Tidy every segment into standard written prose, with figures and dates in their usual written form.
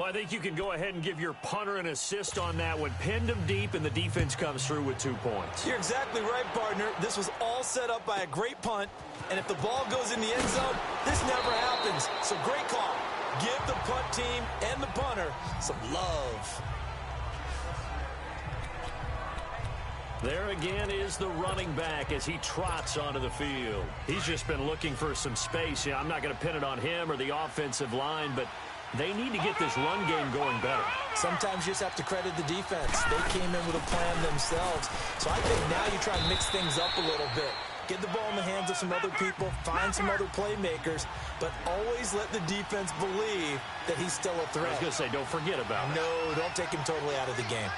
Well, I think you can go ahead and give your punter an assist on that one. Pinned him deep, and the defense comes through with 2 points. You're exactly right, partner. This was all set up by a great punt, and if the ball goes in the end zone, this never happens. So great call. Give the punt team and the punter some love. There again is the running back as he trots onto the field. He's just been looking for some space. I'm not going to pin it on him or the offensive line, but they need to get this run game going better. Sometimes you just have to credit the defense. They came in with a plan themselves. So I think now you try and mix things up a little bit. Get the ball in the hands of some other people, find some other playmakers, but always let the defense believe that he's still a threat. I was going to say, don't forget about it. No, don't take him totally out of the game.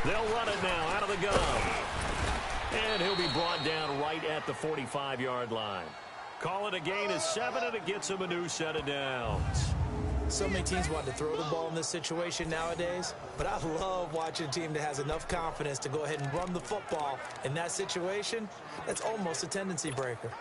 They'll run it now out of the gun. And he'll be brought down right at the 45-yard line. Call it a gain of 7, and it gets him a new set of downs. So many teams want to throw the ball in this situation nowadays, but I love watching a team that has enough confidence to go ahead and run the football. In that situation, that's almost a tendency breaker.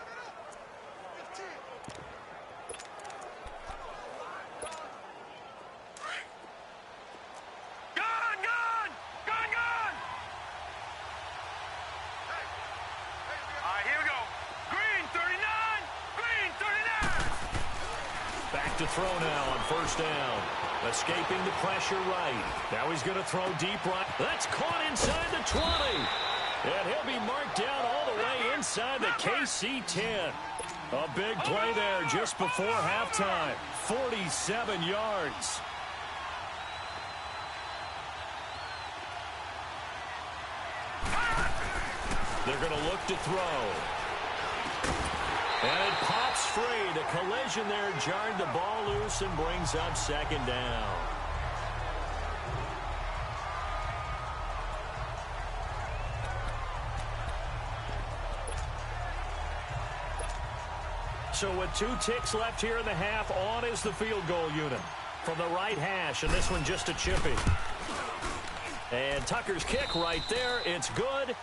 To throw now on first down. Escaping the pressure right. Now he's going to throw deep right. That's caught inside the 20. And he'll be marked down all the way inside the KC 10. A big play there just before halftime. 47 yards. They're going to look to throw. And it pops free. The collision there jarred the ball loose and brings up second down. So with 2 ticks left here in the half, on is the field goal unit. From the right hash, and this one just a chippy. And Tucker's kick right there. It's good.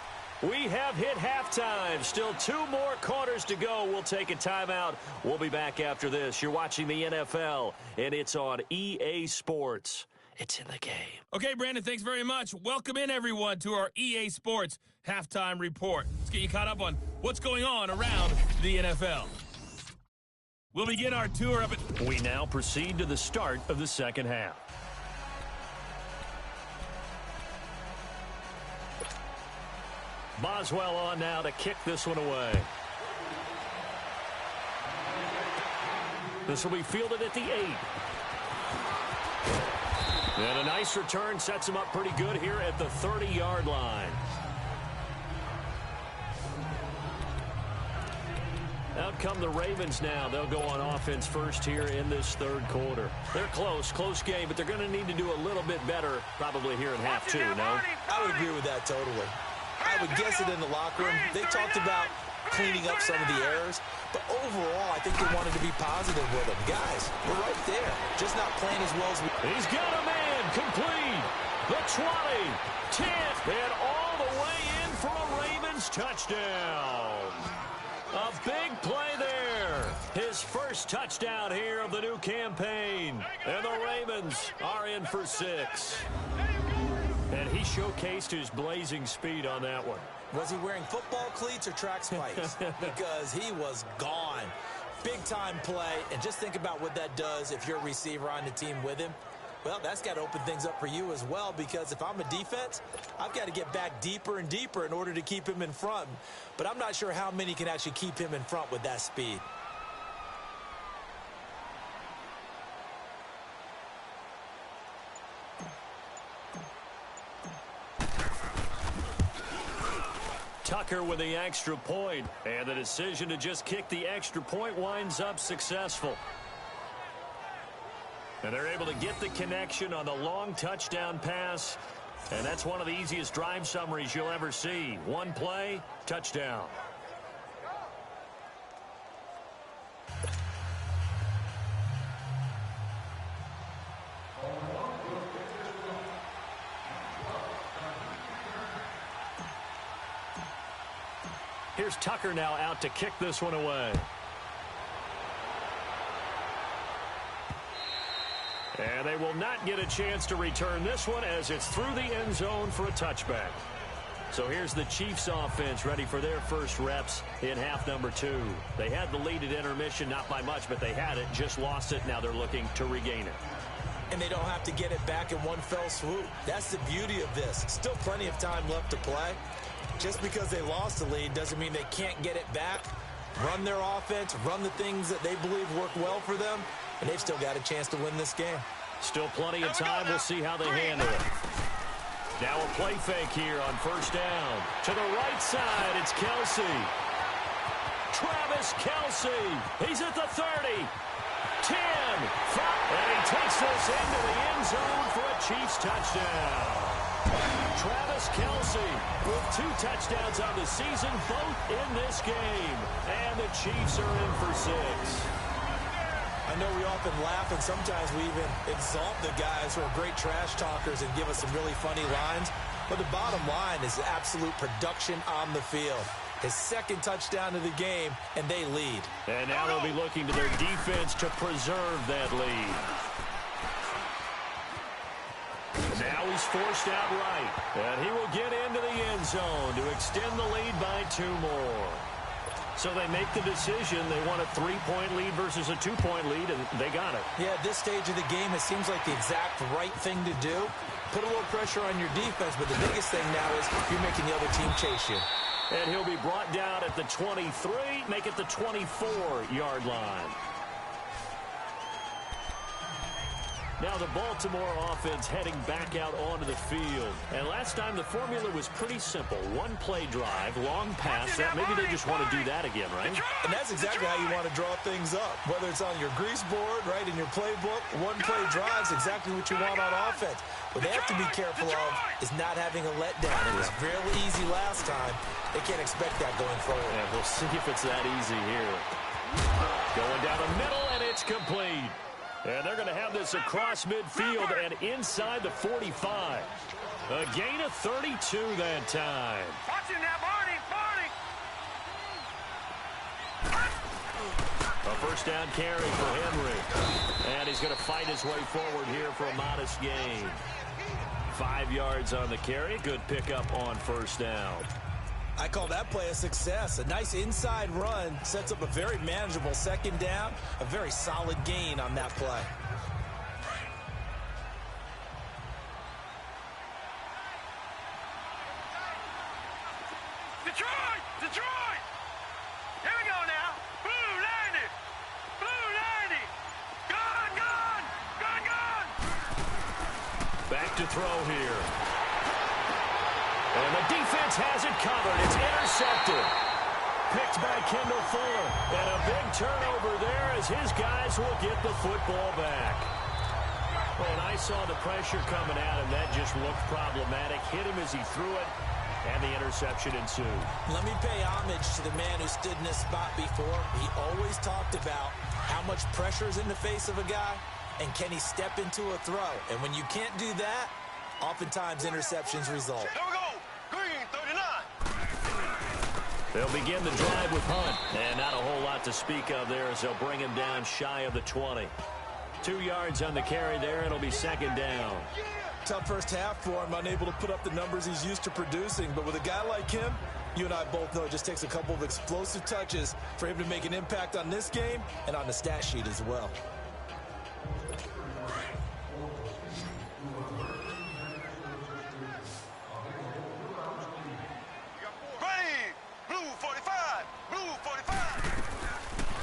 We have hit halftime. Still 2 more quarters to go. We'll take a timeout. We'll be back after this. You're watching the NFL, and it's on EA Sports. It's in the game. Okay, Brandon, thanks very much. Welcome in, everyone, to our EA Sports Halftime Report. Let's get you caught up on what's going on around the NFL. We'll begin our tour of it. We now proceed to the start of the second half. Boswell on now to kick this one away. This will be fielded at the 8. And a nice return sets him up pretty good here at the 30-yard line. Out come the Ravens now. They'll go on offense first here in this third quarter. They're close game, but they're going to need to do a little bit better probably here in half 2, no? I would agree with that totally. I would guess it in the locker room. They talked about cleaning up some of the errors, but overall, I think they wanted to be positive with them. Guys, we're right there, just not playing as well as we... He's got a man complete. The 20, 10, and all the way in for a Ravens touchdown. A big play there. His first touchdown here of the new campaign. And the Ravens are in for 6. And he showcased his blazing speed on that one. Was he wearing football cleats or track spikes? Because he was gone. Big-time play. And just think about what that does if you're a receiver on the team with him. Well, that's got to open things up for you as well, because if I'm a defense, I've got to get back deeper and deeper in order to keep him in front. But I'm not sure how many can actually keep him in front with that speed. Tucker with the extra point, and the decision to just kick the extra point winds up successful. And they're able to get the connection on the long touchdown pass, and that's one of the easiest drive summaries you'll ever see. One play, touchdown. Here's Tucker now out to kick this one away. And they will not get a chance to return this one as it's through the end zone for a touchback. So here's the Chiefs offense ready for their first reps in half number 2. They had the lead at intermission, not by much, but they had it, just lost it. Now they're looking to regain it. And they don't have to get it back in one fell swoop. That's the beauty of this. Still plenty of time left to play. Just because they lost the lead doesn't mean they can't get it back. Run their offense, run the things that they believe work well for them, and they've still got a chance to win this game. Still plenty of time. We'll see how they handle it. Now a play fake here on first down. To the right side, it's Kelce. Travis Kelce. He's at the 30. 10. 5. And he takes this into the end zone for a Chiefs touchdown. Travis Kelce with 2 touchdowns on the season, both in this game. And the Chiefs are in for 6. I know we often laugh, and sometimes we even exalt the guys who are great trash talkers and give us some really funny lines. But the bottom line is absolute production on the field. His second touchdown of the game, and they lead. And now they'll be looking to their defense to preserve that lead. Now he's forced out right. And he will get into the end zone to extend the lead by 2 more. So they make the decision. They want a 3-point lead versus a 2-point lead, and they got it. Yeah, at this stage of the game, it seems like the exact right thing to do. Put a little pressure on your defense, but the biggest thing now is you're making the other team chase you. And he'll be brought down at the 23, make it the 24-yard line. Now the Baltimore offense heading back out onto the field. And last time the formula was pretty simple. 1 play drive, long pass. Maybe they just want to do that again, right? And that's exactly how you want to draw things up. Whether it's on your grease board, right, in your playbook, 1 play drive is exactly what you want on offense. What they have to be careful of is not having a letdown. It was fairly easy last time. They can't expect that going forward. Yeah, we'll see if it's that easy here. Going down the middle, and it's complete. And they're going to have this across midfield and inside the 45. A gain of 32 that time. Watch him now, Barney. A first down carry for Henry. And he's going to fight his way forward here for a modest gain. 5 yards on the carry. Good pickup on first down. I call that play a success. A nice inside run sets up a very manageable second down. A very solid gain on that play. Detroit! Detroit! Here we go now. Blue 90! Blue 90! Gun! Back to throw here. And the defense has it covered. It's intercepted. Picked by Kendall Fuller. And a big turnover there as his guys will get the football back. Well, and I saw the pressure coming at him. That just looked problematic. Hit him as he threw it, and the interception ensued. Let me pay homage to the man who stood in this spot before. He always talked about how much pressure is in the face of a guy, and can he step into a throw. And when you can't do that, oftentimes interceptions result. Here we go. Green 39. They'll begin the drive with Hunt. And not a whole lot to speak of there as they'll bring him down shy of the 20. 2 yards on the carry there. It'll be second down. Tough first half for him, unable to put up the numbers he's used to producing. But with a guy like him, you and I both know it just takes a couple of explosive touches for him to make an impact on this game and on the stat sheet as well.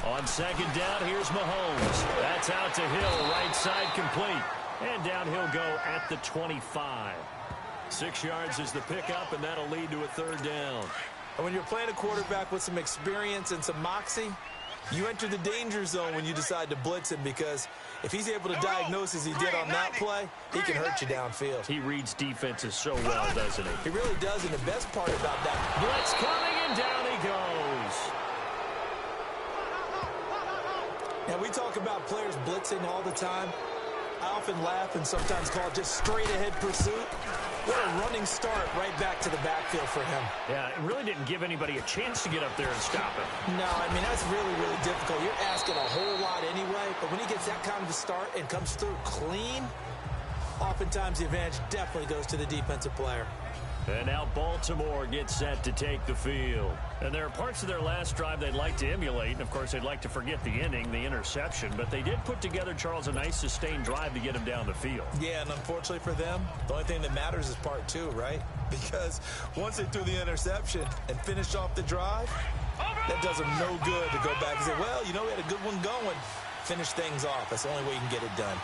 On second down, here's Mahomes. That's out to Hill, right side complete. And down he'll go at the 25. 6 yards is the pickup, and that'll lead to a third down. And when you're playing a quarterback with some experience and some moxie, you enter the danger zone when you decide to blitz him, because if he's able to diagnose as he did on that play, he can hurt you downfield. He reads defenses so well, doesn't he? He really does, and the best part about that, blitz coming, and down he goes. Now, we talk about players blitzing all the time. I often laugh and sometimes call it just straight-ahead pursuit. What a running start right back to the backfield for him. Yeah, it really didn't give anybody a chance to get up there and stop it. No, I mean, that's really, really difficult. You're asking a whole lot anyway, but when he gets that kind of a start and comes through clean, oftentimes the advantage definitely goes to the defensive player. And now Baltimore gets set to take the field. And there are parts of their last drive they'd like to emulate. And, of course, they'd like to forget the inning, the interception. But they did put together, Charles, a nice sustained drive to get him down the field. Yeah, and unfortunately for them, the only thing that matters is part two, right? Because once they threw the interception and finished off the drive, that does them no good to go back and say, well, you know, we had a good one going. Finish things off. That's the only way you can get it done.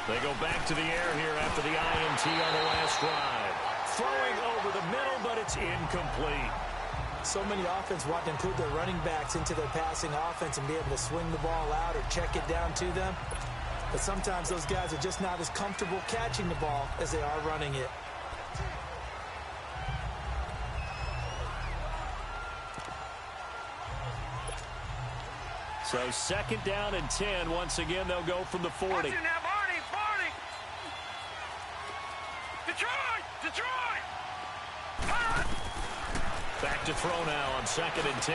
They go back to the air here after the INT on the last drive. Throwing over the middle, but it's incomplete. So many offenses want to include their running backs into their passing offense and be able to swing the ball out or check it down to them. But sometimes those guys are just not as comfortable catching the ball as they are running it. So 2nd down and 10. Once again, they'll go from the 40. Watch it now, Barney, Barney. Detroit! Back to throw now on 2nd and 10.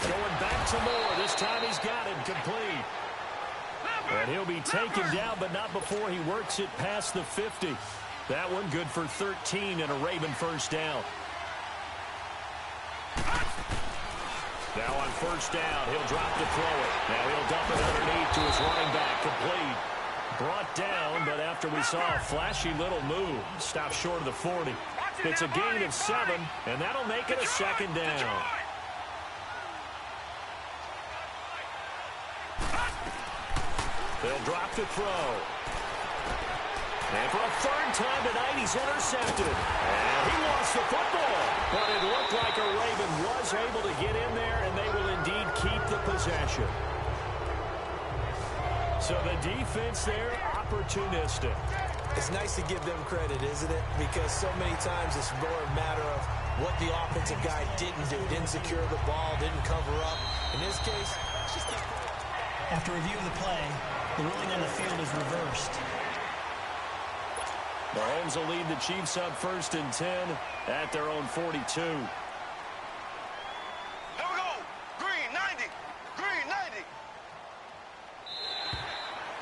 Going back to Moore. This time he's got him complete. And he'll be taken down, but not before he works it past the 50. That one good for 13 and a Raven first down. Now on 1st down, he'll drop to throw it. Now he'll dump it underneath to his running back, complete. Brought down, but after we saw a flashy little move, stopped short of the 40. It's a gain of 7, and that'll make it a 2nd down. They'll drop to throw. And for a 3rd time tonight, he's intercepted. And he lost the football. But it looked like a Raven was able to get in there, and they will indeed keep the possession. So the defense there, opportunistic. It's nice to give them credit, isn't it? Because so many times it's more a matter of what the offensive guy didn't do. Didn't secure the ball, didn't cover up. In this case, it's just after review of the play, the ruling on the field is reversed. Mahomes will lead the Chiefs up 1st and 10 at their own 42. Here we go. Green 90. Green 90.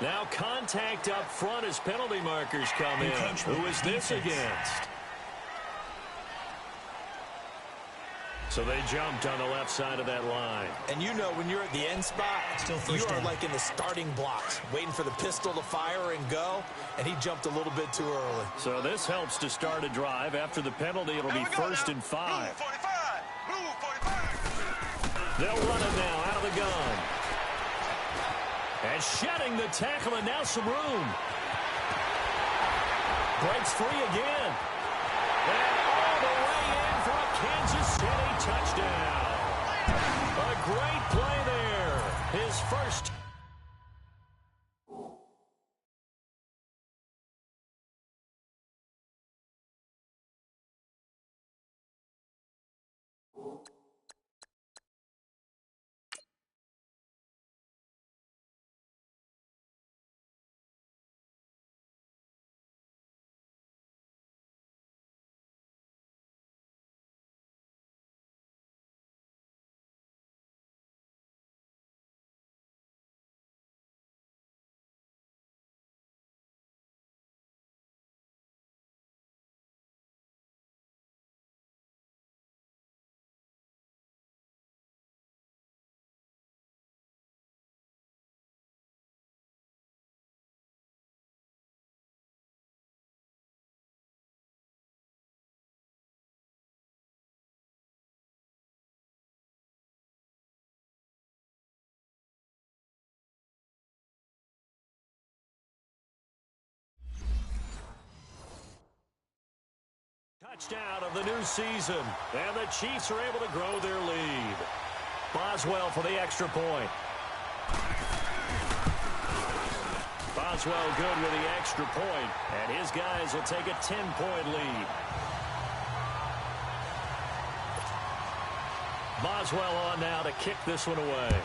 Now contact up front as penalty markers come in. Who is this against? So they jumped on the left side of that line. And you know when you're at the end spot, you are like in the starting blocks, waiting for the pistol to fire and go, and he jumped a little bit too early. So this helps to start a drive. After the penalty, it'll be 1st and 5. Blue 45. Blue 45. They'll run it now out of the gun. And shedding the tackle, and now some room. Breaks free again. And all the way in for a Kansas City touchdown. A great play there. His first. Touchdown of the new season, and the Chiefs are able to grow their lead. Boswell for the extra point. Boswell good with the extra point, and his guys will take a 10-point lead. Boswell on now to kick this one away.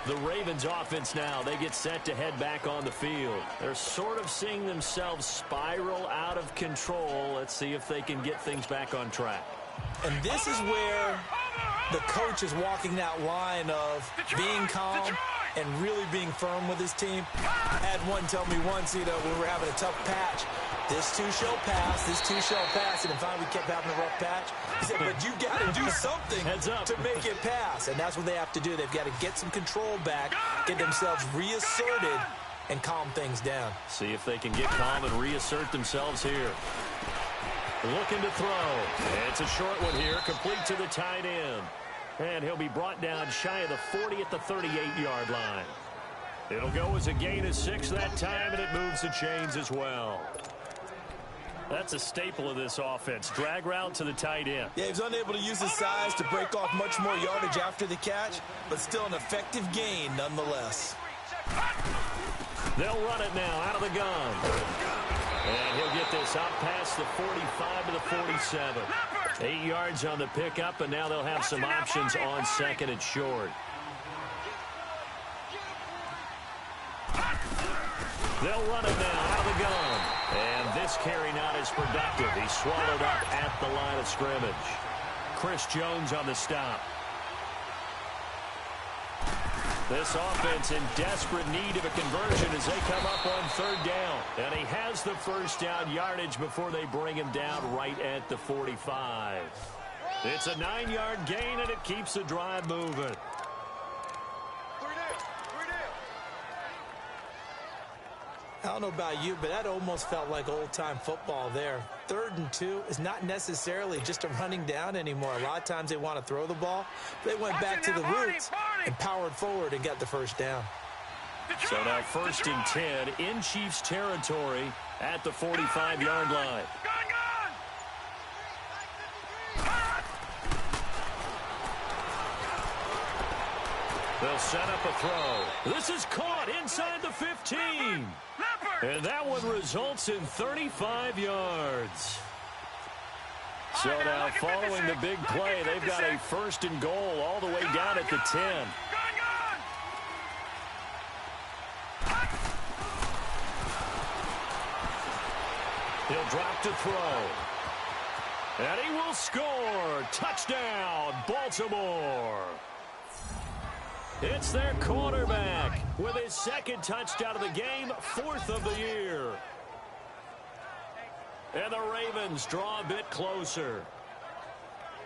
The Ravens offense now, they get set to head back on the field. They're sort of seeing themselves spiral out of control. Let's see if they can get things back on track. And this is where the coach is walking that line of being calm and really being firm with his team. I had one tell me once, when we were having a tough patch, this too shall pass, this too shall pass, and finally we kept having a rough patch. He said, but you got to do something to make it pass, and that's what they have to do. They've got to get some control back, get themselves reasserted, and calm things down. See if they can get calm and reassert themselves here. Looking to throw. It's a short one here, complete to the tight end. And he'll be brought down shy of the 40 at the 38-yard line. It'll go as a gain of 6 that time, and it moves the chains as well. That's a staple of this offense. Drag route to the tight end. Yeah, he was unable to use his size to break off much more yardage after the catch, but still an effective gain nonetheless. They'll run it now out of the gun. And he'll get this out past the 45 to the 47. 8 yards on the pickup, and now they'll have some options on second and short. They'll run it now out of the gun. And this carry not as productive. He's swallowed up at the line of scrimmage. Chris Jones on the stop. This offense in desperate need of a conversion as they come up on 3rd down. And he has the first down yardage before they bring him down right at the 45. It's a 9-yard gain, and it keeps the drive moving. I don't know about you, but that almost felt like old-time football there. 3rd and 2 is not necessarily just a running down anymore. A lot of times they want to throw the ball. They went back to the roots and powered forward and got the first down. So now 1st and 10 in Chiefs territory at the 45-yard line. They'll set up a throw. This is caught inside the 15. And that one results in 35 yards. So now following the big play, they've got a 1st and goal all the way down at the 10. He'll drop to throw. And he will score. Touchdown, Baltimore. It's their quarterback with his 2nd touchdown of the game, 4th of the year. And the Ravens draw a bit closer.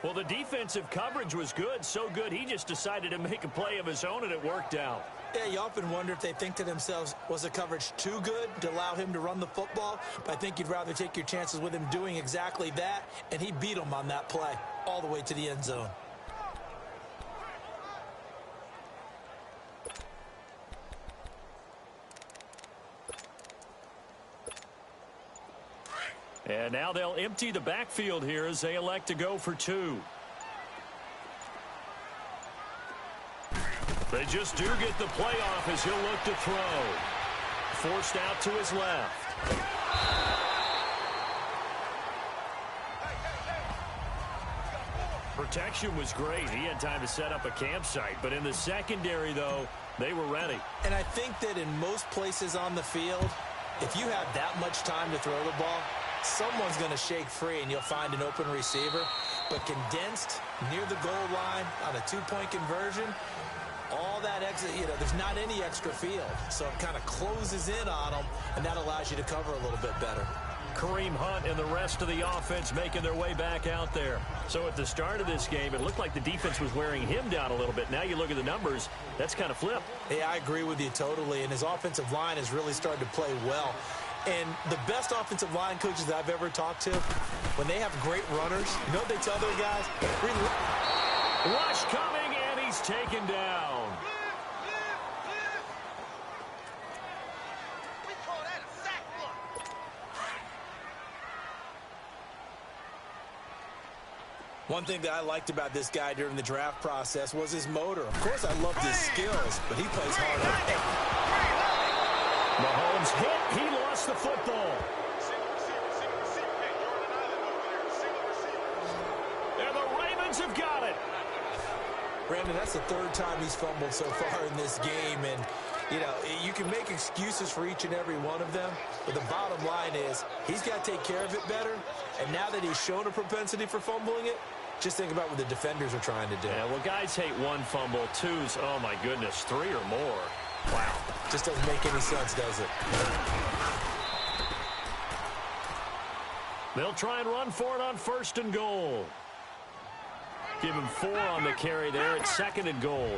Well, the defensive coverage was good, so good he just decided to make a play of his own, and it worked out. Yeah, you often wonder if they think to themselves, was the coverage too good to allow him to run the football? But I think you'd rather take your chances with him doing exactly that, and he beat him on that play all the way to the end zone. And now they'll empty the backfield here as they elect to go for 2. They just do get the play off as he'll look to throw. Forced out to his left. Protection was great. He had time to set up a campsite. But in the secondary, though, they were ready. And I think that in most places on the field, if you have that much time to throw the ball, someone's going to shake free and you'll find an open receiver. But condensed near the goal line on a 2-point conversion, all that exit, there's not any extra field. So it kind of closes in on them, and that allows you to cover a little bit better. Kareem Hunt and the rest of the offense making their way back out there. So at the start of this game, it looked like the defense was wearing him down a little bit. Now you look at the numbers, that's kind of flipped. Hey, I agree with you totally, and his offensive line has really started to play well. And the best offensive line coaches I've ever talked to, when they have great runners, you know what they tell their guys? Rush coming, and he's taken down. One thing that I liked about this guy during the draft process was his motor. Of course, I loved his skills, but he plays hard. Mahomes hit. He lost the football. And the Ravens have got it. Brandon, that's the third time he's fumbled so far in this game. And, you know, you can make excuses for each and every one of them. But the bottom line is he's got to take care of it better. And now that he's shown a propensity for fumbling it, just think about what the defenders are trying to do. Yeah, well, guys hate one fumble, twos, oh, my goodness, three or more. Wow. Just doesn't make any sense, does it? They'll try and run for it on 1st and goal. Give him 4 on the carry there. It's 2nd and goal.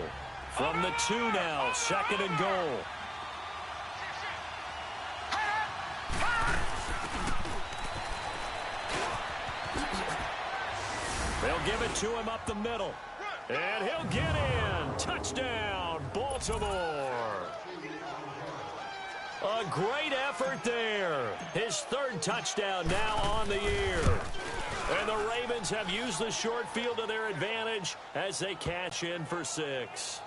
From the 2 now, 2nd and goal. They'll give it to him up the middle. And he'll get in. Touchdown, Baltimore. A great effort there. His 3rd touchdown now on the year. And the Ravens have used the short field to their advantage as they cash in for 6.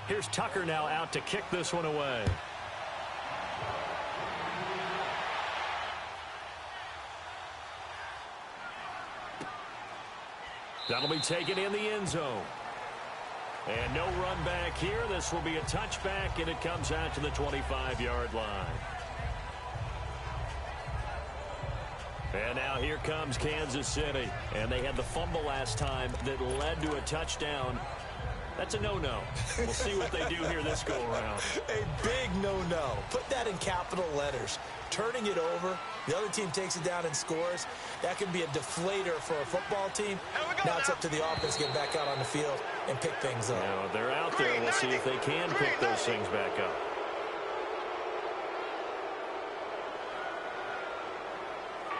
Here's Tucker now out to kick this one away. That'll be taken in the end zone. And no run back here. This will be a touchback, and it comes out to the 25-yard line. And now here comes Kansas City. And they had the fumble last time that led to a touchdown. That's a no-no. We'll see what they do here this go-around. A big no-no. Put that in capital letters. Turning it over, the other team takes it down and scores. That can be a deflator for a football team. Now it's up to the offense to get back out on the field and pick things up. Now they're out there. We'll see if they can pick those things back up.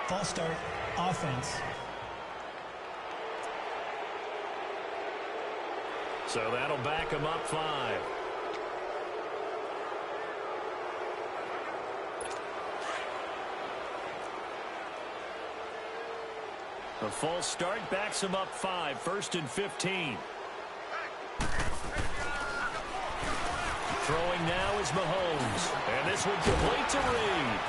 False start, offense. So that'll back them up 5. The false start backs them up 5. 1st and 15. Throwing now is Mahomes. And this one complete to Reed.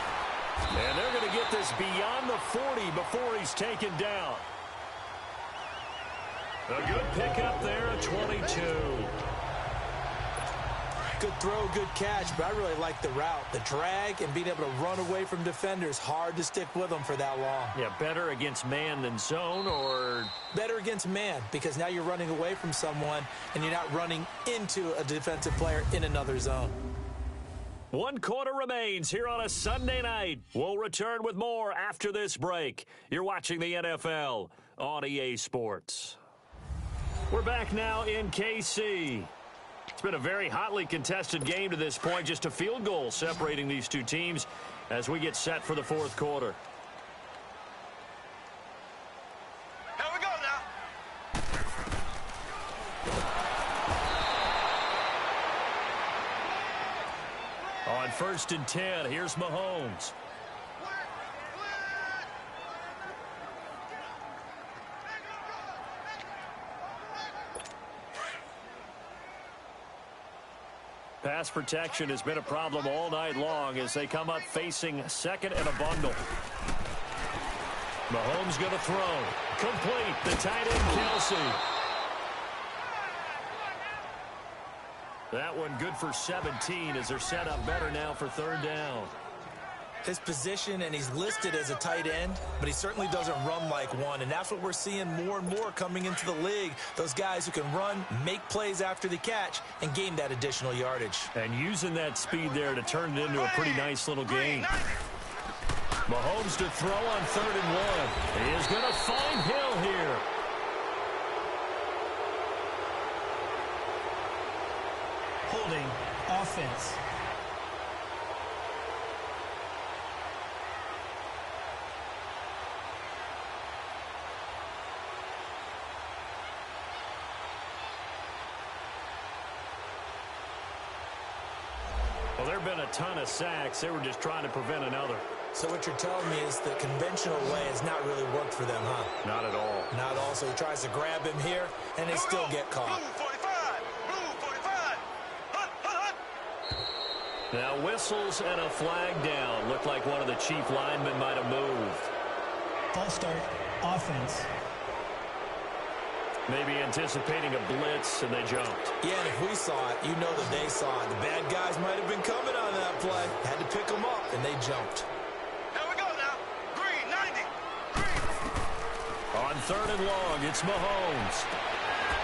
And they're going to get this beyond the 40 before he's taken down. A good pickup there at 22. Good throw, good catch, but I really like the route. The drag and being able to run away from defenders, hard to stick with them for that long. Yeah, better against man than zone, or? Better against man, because now you're running away from someone and you're not running into a defensive player in another zone. 1 quarter remains here on a Sunday night. We'll return with more after this break. You're watching the NFL on EA Sports. We're back now in KC. It's been a very hotly contested game to this point. Just a field goal separating these two teams as we get set for the 4th quarter. Here we go now. On 1st and 10, here's Mahomes. Pass protection has been a problem all night long as they come up facing 2nd and a bundle. Mahomes going to throw. Complete. The tight end, Kelsey. That one good for 17 as they're set up better now for 3rd down. His position, and he's listed as a tight end, but he certainly doesn't run like one, and that's what we're seeing more and more coming into the league. Those guys who can run, make plays after the catch, and gain that additional yardage. And using that speed there to turn it into a pretty nice little gain. Mahomes to throw on 3rd and 1. He is going to find Hill here. Holding, offense. Well, there have been a ton of sacks. They were just trying to prevent another. So what you're telling me is the conventional way has not really worked for them, huh? Not at all. Not at all. So he tries to grab him here, and they still get caught. Blue 45. Blue 45. Hunt, hunt, hunt. Now whistles and a flag down. Looked like one of the chief linemen might have moved. False start, offense. Maybe anticipating a blitz, and they jumped. Yeah, and if we saw it, you know that they saw it. The bad guys might have been coming on that play. Had to pick them up, and they jumped. Here we go now. Green, 90. Green. On 3rd and long, it's Mahomes.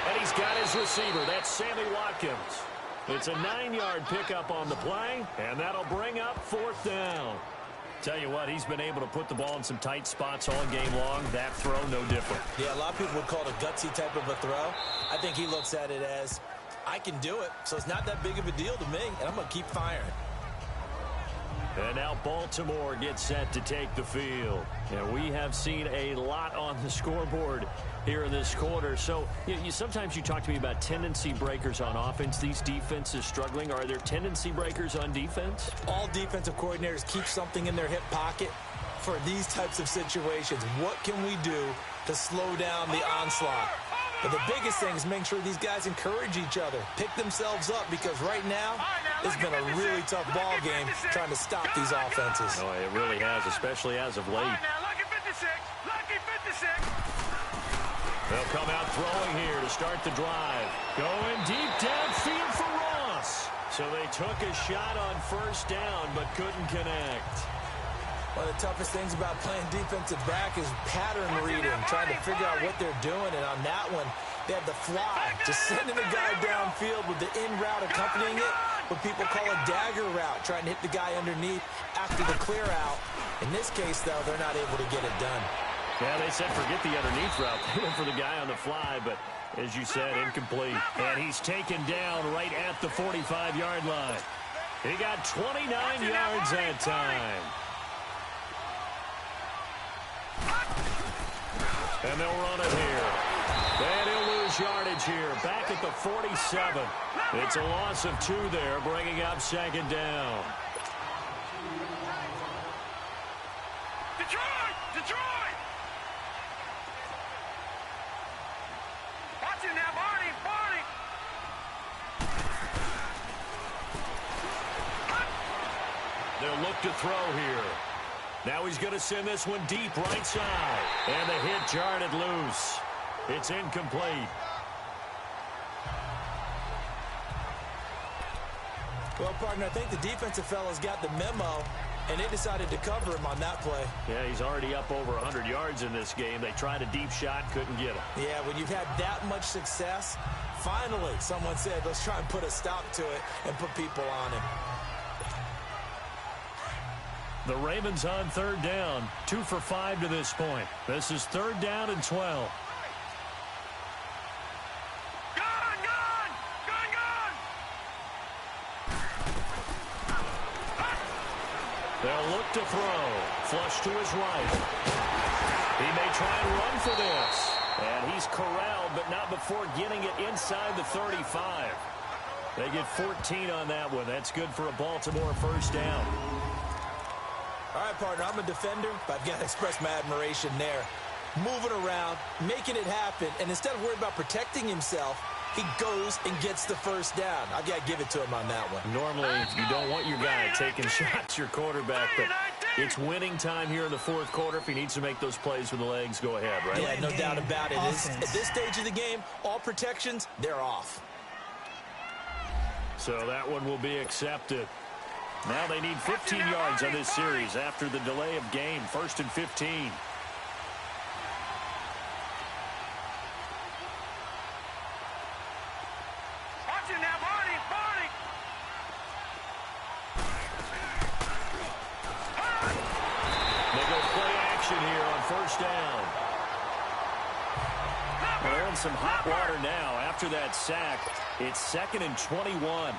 And he's got his receiver. That's Sammy Watkins. It's a 9-yard pickup on the play, and that'll bring up 4th down. Tell you what, he's been able to put the ball in some tight spots all game long. That throw, no different. Yeah, a lot of people would call it a gutsy type of a throw. I think he looks at it as, I can do it, so it's not that big of a deal to me, and I'm going to keep firing. And now Baltimore gets set to take the field. And we have seen a lot on the scoreboard here in this quarter. So sometimes you talk to me about tendency breakers on offense. These defenses struggling. Are there tendency breakers on defense? All defensive coordinators keep something in their hip pocket for these types of situations. What can we do to slow down the onslaught? But the biggest thing is make sure these guys encourage each other, pick themselves up, because right now it's been a really tough ball game trying to stop these offenses. Oh, it really has, especially as of late. All right, now, lucky 56. Lucky 56. They'll come out throwing here to start the drive. Going deep downfield for Ross. So they took a shot on 1st down, but couldn't connect. One of the toughest things about playing defensive back is pattern reading, trying to figure out what they're doing. And on that one, they had the fly, just sending the guy downfield with the in route accompanying it, what people call a dagger route, trying to hit the guy underneath after the clear out. In this case, though, they're not able to get it done. Yeah, they said forget the underneath route. They went for the guy on the fly, but as you said, incomplete. And he's taken down right at the 45-yard line. He got 29 yards that time. And they'll run it here. And he'll lose yardage here. Back at the 47. It's a loss of 2 there, bringing up 2nd down. Detroit! Detroit! Watch it now, Barney! Barney! They'll look to throw here. Now he's going to send this one deep right side. And the hit jarred loose. It's incomplete. Well, partner, I think the defensive fellas got the memo, and they decided to cover him on that play. Yeah, he's already up over 100 yards in this game. They tried a deep shot, couldn't get him. Yeah, when you've had that much success, finally someone said, let's try and put a stop to it and put people on him. The Ravens on 3rd down, 2 for 5 to this point. This is 3rd down and 12. Gun! Gun! Gun! Gun! They'll look to throw. Flush to his right. He may try and run for this. And he's corralled, but not before getting it inside the 35. They get 14 on that one. That's good for a Baltimore 1st down. All right, partner, I'm a defender, but I've got to express my admiration there. Moving around, making it happen, and instead of worrying about protecting himself, he goes and gets the 1st down. I've got to give it to him on that one. Normally, you don't want your guy taking shots, your quarterback, but it's winning time here in the 4th quarter. If he needs to make those plays with the legs, go ahead, right? Yeah, no doubt about it. At this stage of the game, all protections, they're off. So that one will be accepted. Now they need 15 yards on this series after the delay of game. 1st and 15. Watch it now, Barney! Barney! They go play action here on 1st down. They're in some hot water now after that sack. It's 2nd and 21.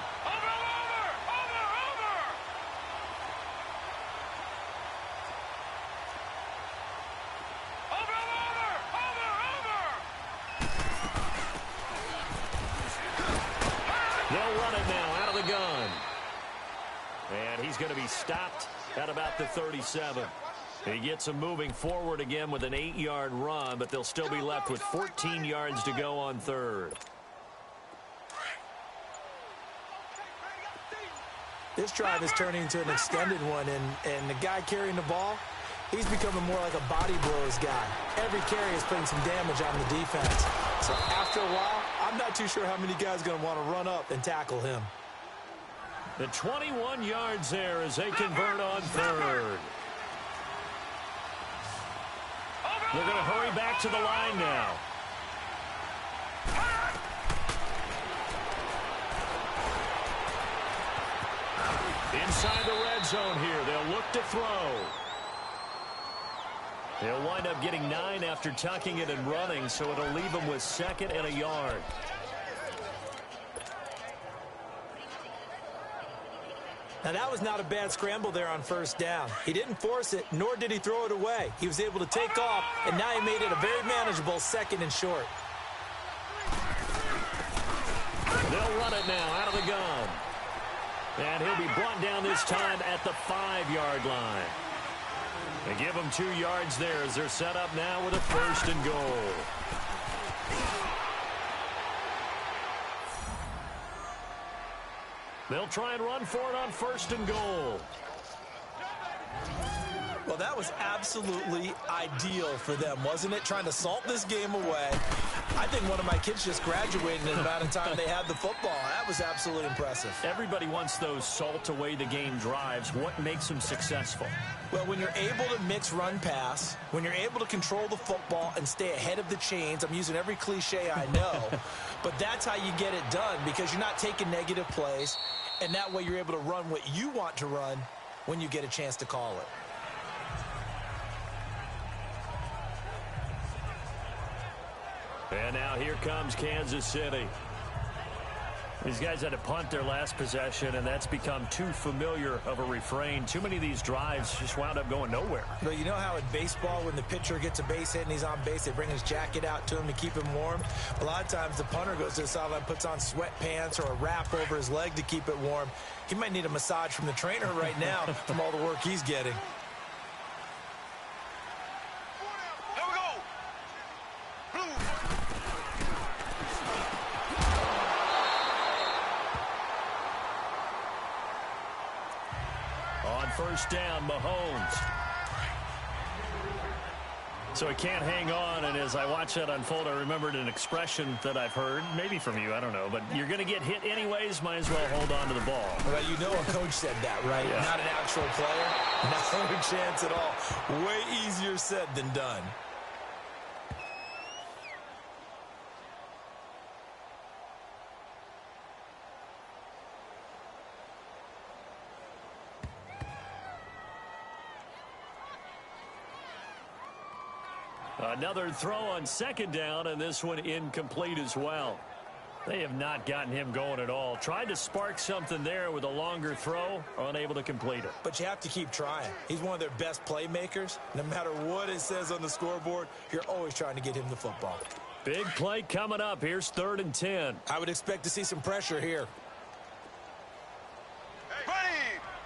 Going to be stopped at about the 37. He gets him moving forward again with an 8-yard run, but they'll still be left with 14 yards to go on 3rd. This drive is turning into an extended one, and the guy carrying the ball, He's becoming more like a body blows guy. Every carry is putting some damage on the defense. So after a while, I'm not too sure how many guys are going to want to run up and tackle him. The 21 yards there as they convert on third. They're going to hurry back to the line now. Inside the red zone here. They'll look to throw. They'll wind up getting 9 after tucking it and running, so it'll leave them with 2nd and a yard. Now, that was not a bad scramble there on first down. He didn't force it, nor did he throw it away. He was able to take off, and now he made it a very manageable 2nd and short. They'll run it now out of the gun. And he'll be brought down this time at the 5-yard line. They give him 2 yards there as they're set up now with a 1st and goal. They'll try and run for it on 1st and goal. Well, that was absolutely ideal for them, wasn't it? Trying to salt this game away. I think one of my kids just graduated in the amount of time they had the football. That was absolutely impressive. Everybody wants those salt away the game drives. What makes them successful? Well, when you're able to mix run pass, when you're able to control the football and stay ahead of the chains, I'm using every cliche I know, but that's how you get it done because you're not taking negative plays, and that way you're able to run what you want to run when you get a chance to call it. And now here comes Kansas City. These guys had to punt their last possession, and that's become too familiar of a refrain. Too many of these drives just wound up going nowhere. But you know how in baseball, when the pitcher gets a base hit and he's on base, they bring his jacket out to him to keep him warm? A lot of times the punter goes to the sideline, puts on sweatpants or a wrap over his leg to keep it warm. He might need a massage from the trainer right now from all the work he's getting. First down, Mahomes. So he can't hang on, and as I watch that unfold, I remembered an expression that I've heard, maybe from you, I don't know, but you're going to get hit anyways, might as well hold on to the ball. Well, you know a coach said that, right? Yeah. Not an actual player. Not a chance at all. Way easier said than done. Another throw on 2nd down, and this one incomplete as well. They have not gotten him going at all. Tried to spark something there with a longer throw, unable to complete it. But you have to keep trying. He's one of their best playmakers. No matter what it says on the scoreboard, you're always trying to get him the football. Big play coming up. Here's 3rd and 10. I would expect to see some pressure here.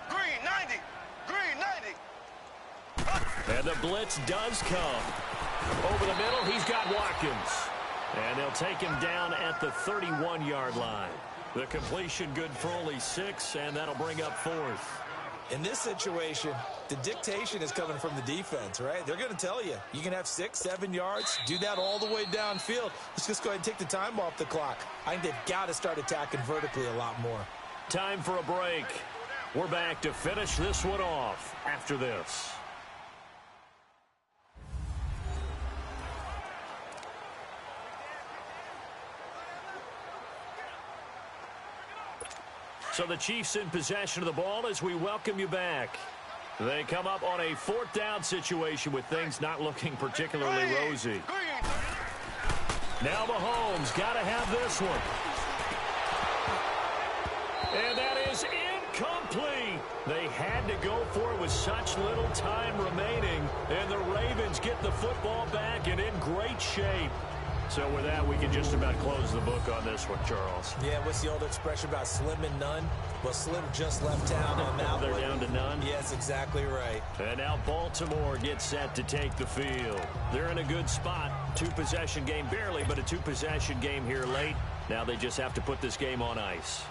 Green 90. Green 90. And the blitz does come. Over the middle, he's got Watkins. And they'll take him down at the 31-yard line. The completion good for only 6, and that'll bring up 4th. In this situation, the dictation is coming from the defense, right? They're going to tell you, you can have 6, 7 yards, do that all the way downfield. Let's just go ahead and take the time off the clock. I think they've got to start attacking vertically a lot more. Time for a break. We're back to finish this one off after this. So the Chiefs in possession of the ball as we welcome you back. They come up on a 4th down situation with things not looking particularly rosy. Now Mahomes got to have this one. And that is incomplete. They had to go for it with such little time remaining. And the Ravens get the football back and in great shape. So with that, we can just about close the book on this one, Charles. Yeah, what's the old expression about slim and none? Well, Slim just left town on that They're one. down to none? Yes, exactly right. And now Baltimore gets set to take the field. They're in a good spot. 2-possession game, barely, but a 2-possession game here late. Now they just have to put this game on ice.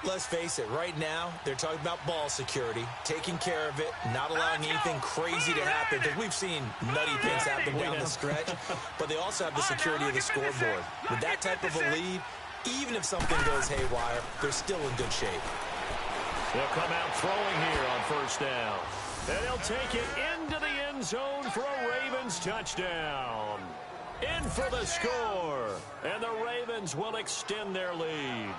Let's face it, right now, they're talking about ball security, taking care of it, not allowing anything crazy to happen, because we've seen nutty things happen down the stretch, but they also have the security of the scoreboard. With that type of a lead, even if something goes haywire, they're still in good shape. They'll come out throwing here on first down. And he'll take it into the end zone for a Ravens touchdown. In for the score. And the Ravens will extend their lead.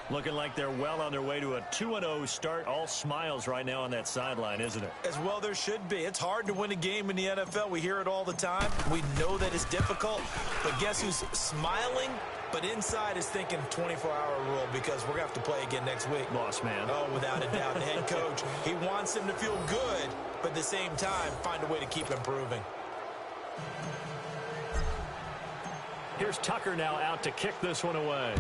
Looking like they're well on their way to a 2-0 start. All smiles right now on that sideline, isn't it? As well there should be. It's hard to win a game in the NFL. We hear it all the time. We know that it's difficult. But guess who's smiling? But inside is thinking 24-hour rule, because we're going to have to play again next week. Boss man. Oh, without a doubt. The head coach, he wants them to feel good, but at the same time, find a way to keep improving. Here's Tucker now out to kick this one away.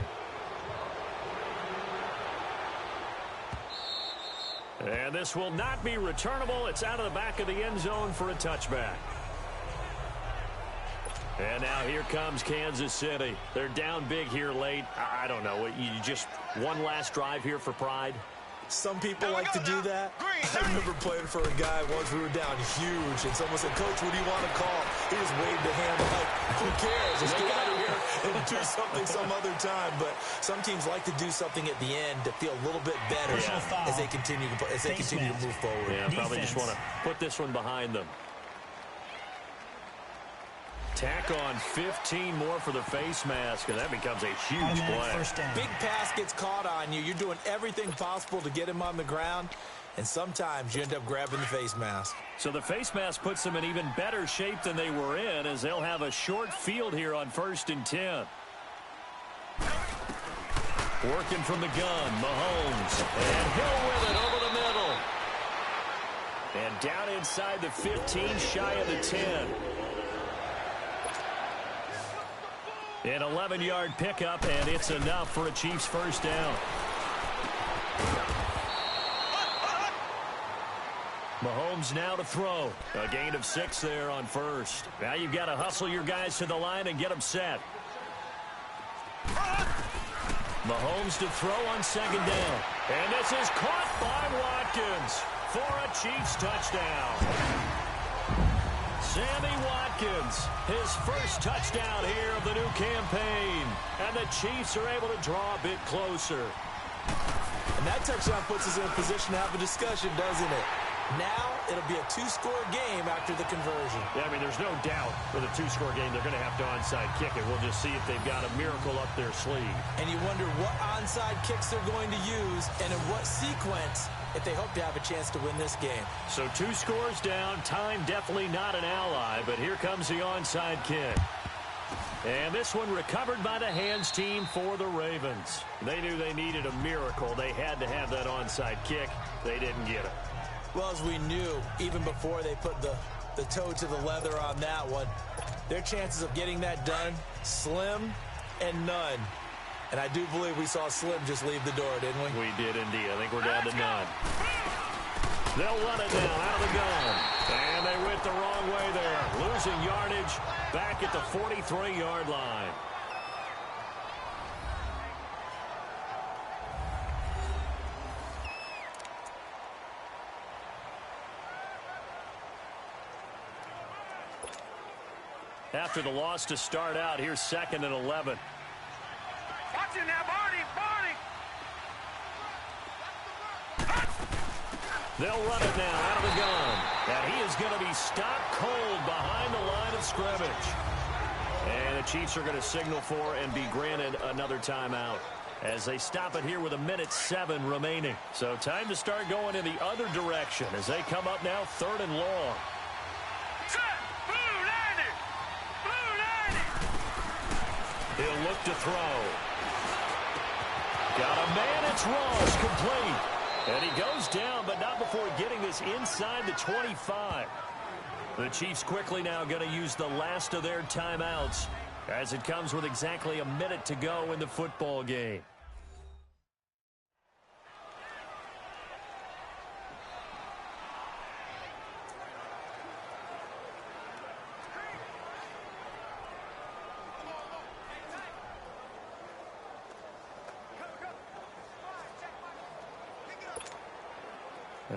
And this will not be returnable. It's out of the back of the end zone for a touchback. And now here comes Kansas City. They're down big here late. I don't know. You just one last drive here for pride? Some people like to do that. I remember playing for a guy once. We were down huge, and someone said, "Coach, what do you want to call?" He just waved a hand like, "Who cares? Let's get out of here and do something some other time." But some teams like to do something at the end to feel a little bit better as they continue to move forward. Yeah, probably just want to put this one behind them. Tack on 15 more for the face mask, and that becomes a huge play. Big pass gets caught on you. You're doing everything possible to get him on the ground, and sometimes you end up grabbing the face mask. So the face mask puts them in even better shape than they were in, as they'll have a short field here on 1st and 10. Working from the gun, Mahomes, and Hill with it over the middle. And down inside the 15, shy of the 10. An 11-yard pickup, and it's enough for a Chiefs first down. Mahomes now to throw. A gain of 6 there on first. Now you've got to hustle your guys to the line and get them set. Mahomes to throw on 2nd down. And this is caught by Watkins for a Chiefs touchdown. Sammy Watkins, his first touchdown here of the new campaign. And the Chiefs are able to draw a bit closer. And that touchdown puts us in a position to have a discussion, doesn't it? Now it'll be a 2-score game after the conversion. Yeah, I mean, there's no doubt with a 2-score game they're going to have to onside kick it. We'll just see if they've got a miracle up their sleeve. And you wonder what onside kicks they're going to use and in what sequence if they hope to have a chance to win this game. So 2 scores down, time definitely not an ally, but here comes the onside kick. And this one recovered by the hands team for the Ravens. They knew they needed a miracle. They had to have that onside kick. They didn't get it. Well, as we knew, even before they put the toe to the leather on that one, their chances of getting that done, slim and none. And I do believe we saw Slim just leave the door, didn't we? We did indeed. I think we're down to none. They'll run it down out of the gun. And they went the wrong way there. Losing yardage back at the 43-yard line. After the loss to start out, here's 2nd and 11. Watch it now, Barney, Barney. They'll run it now out of the gun. And he is going to be stopped cold behind the line of scrimmage. And the Chiefs are going to signal for and be granted another timeout as they stop it here with 1:07 remaining. So time to start going in the other direction as they come up now 3rd and long. He'll look to throw. Got a man, it's Ross, complete. And he goes down, but not before getting this inside the 25. The Chiefs quickly now going to use the last of their timeouts as it comes with exactly 1 minute to go in the football game.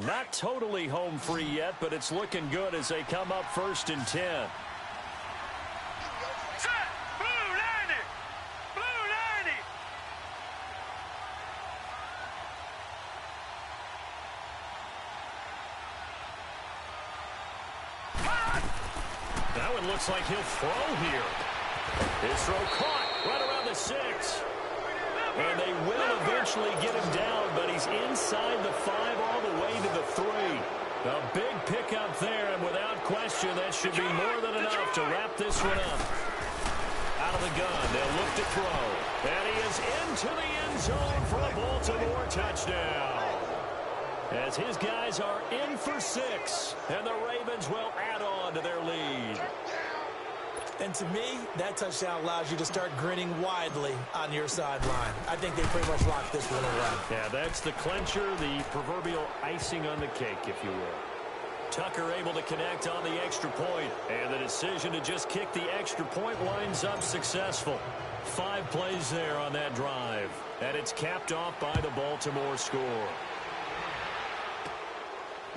Not totally home free yet, but it's looking good as they come up 1st and 10. Set. Blue 90. Blue 90. That one looks like he'll throw here. His throw caught right around the 6. And they will eventually get him down, but he's inside the 5 all the way to the 3. A big pickup there, and without question, that should be more than enough to wrap this one up. Out of the gun, they'll look to throw. And he is into the end zone for a Baltimore touchdown. As his guys are in for 6, and the Ravens will add on to their lead. And to me, that touchdown allows you to start grinning widely on your sideline. I think they pretty much locked this one away. Yeah, that's the clincher, the proverbial icing on the cake, if you will. Tucker able to connect on the extra point, and the decision to just kick the extra point winds up successful. 5 plays there on that drive, and it's capped off by the Baltimore score.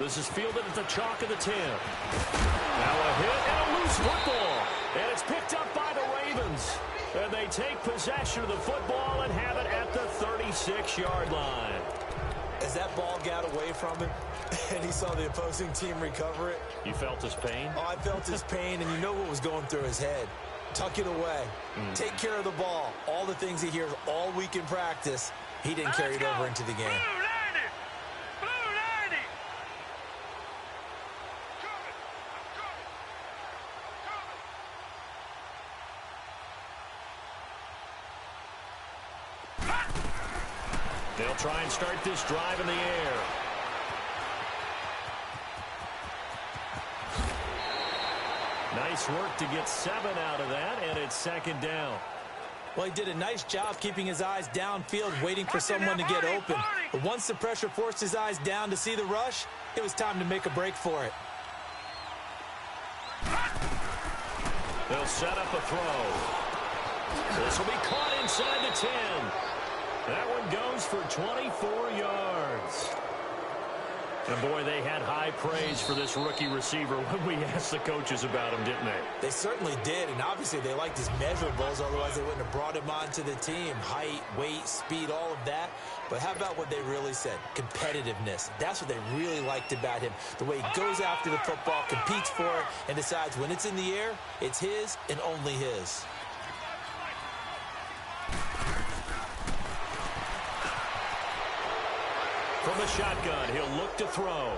This is fielded at the chalk of the 10. Now a hit and a loose football. And it's picked up by the Ravens. And they take possession of the football and have it at the 36-yard line. As that ball got away from him and he saw the opposing team recover it. You felt his pain? Oh, I felt his pain, and you know what was going through his head. Tuck it away. Take care of the ball. All the things he hears all week in practice, he didn't carry it over into the game. Blue 90. Blue 90. They'll try and start this drive in the air. Nice work to get 7 out of that, and it's 2nd down. Well, he did a nice job keeping his eyes downfield, waiting for someone to get open. But once the pressure forced his eyes down to see the rush, it was time to make a break for it. They'll set up a throw. This will be caught inside the 10. That one goes for 24 yards. And boy, they had high praise for this rookie receiver when we asked the coaches about him, didn't they? They certainly did, and obviously they liked his measurables, otherwise they wouldn't have brought him onto the team. Height, weight, speed, all of that. But how about what they really said? Competitiveness. That's what they really liked about him. The way he goes after the football, competes for it, and decides when it's in the air, it's his and only his. From the shotgun, he'll look to throw.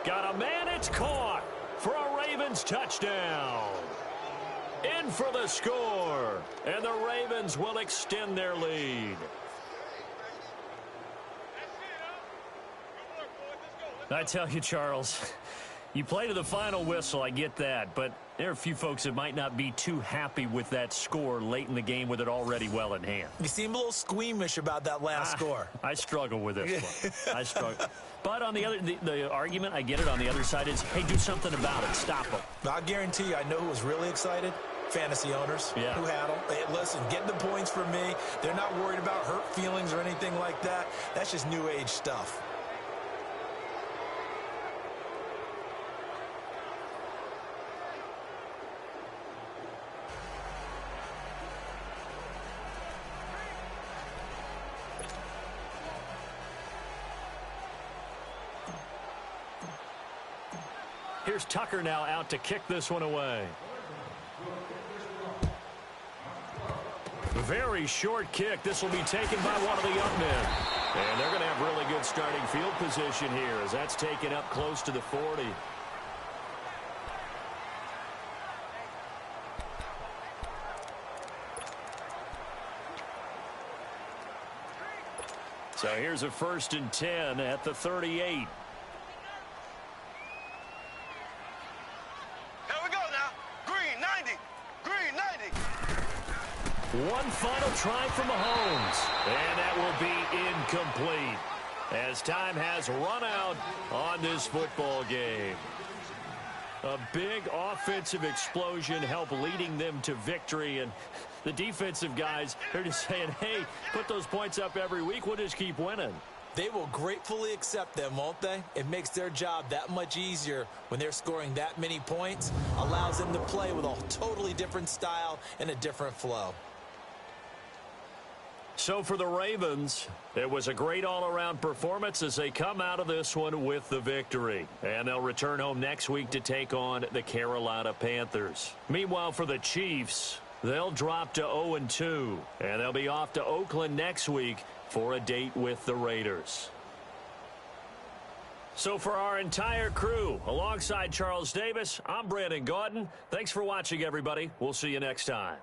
Got a man, it's caught for a Ravens touchdown. In for the score, and the Ravens will extend their lead. I tell you, Charles, you play to the final whistle, I get that, but there are a few folks that might not be too happy with that score late in the game with it already well in hand. You seem a little squeamish about that last score. I struggle with this one. I struggle. But on the argument, I get it, on the other side is, hey, do something about it. Stop them. I guarantee you, I know who was really excited. Fantasy owners who had them. Hey, listen, get the points for me. They're not worried about hurt feelings or anything like that. That's just new age stuff. Here's Tucker now out to kick this one away. Very short kick. This will be taken by one of the young men. And they're going to have really good starting field position here as that's taken up close to the 40. So here's a 1st and 10 at the 38. One final try from Mahomes, and that will be incomplete as time has run out on this football game. A big offensive explosion helped leading them to victory, and the defensive guys are just saying, hey, put those points up every week, we'll just keep winning. They will gratefully accept them, won't they? It makes their job that much easier when they're scoring that many points, allows them to play with a totally different style and a different flow. So for the Ravens, it was a great all-around performance as they come out of this one with the victory. And they'll return home next week to take on the Carolina Panthers. Meanwhile, for the Chiefs, they'll drop to 0-2, and they'll be off to Oakland next week for a date with the Raiders. So for our entire crew, alongside Charles Davis, I'm Brandon Gaudin. Thanks for watching, everybody. We'll see you next time.